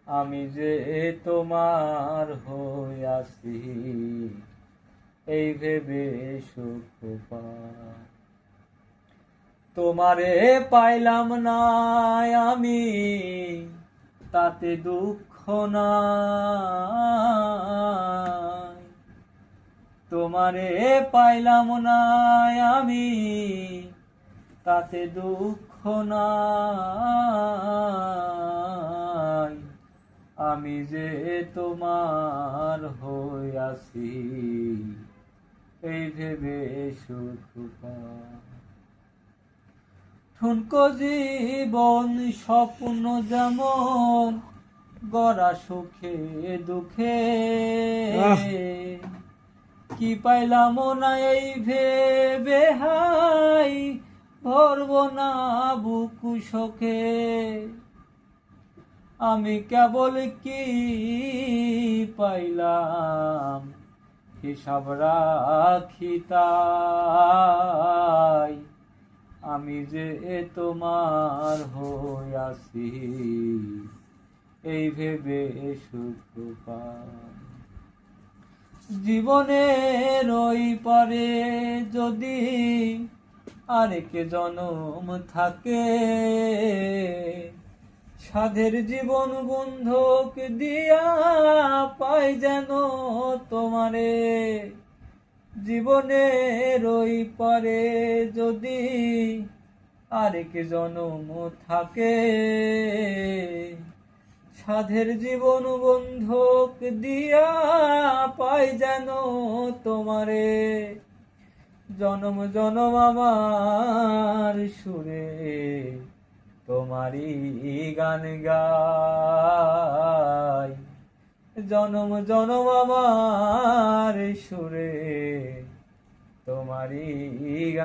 আমি যে তোমার হইয়াছি এই ভেবে সুখ পাই। তোমারে পাইলাম না আমি তাতে দুঃখ নাই। তোমারে পাইলাম না আমি তাতে দুঃখ নাই। আমি যে তোমার হইয়াছি এই ভেবে সুখ পাই। ঠুনকো জীবন স্বপ্ন যেমন গড়া সুখে দুঃখে, কি পাইলাম না এই ভেবে হাই ভরব না বুকু শোকে। আমি কেবল কি পাইলাম হিসাব রাখি তাই। আমি যে তোমার হইয়াছি এই ভেবে সুখ পাই। জীবনের ওই পারে যদি আরেক জনম থাকে, সাধের জীবন বন্ধক দিয়া পাই যেন তোমারে। জীবনের ওই পারে যদি আরেক জনম থাকে, সাধের জীবন বন্ধক দিয়া পাই যেন তোমারে। জনম জনম আমার সুরে তোমারই গান গাই। জনম জনম আমার সুরে তোমারই গান।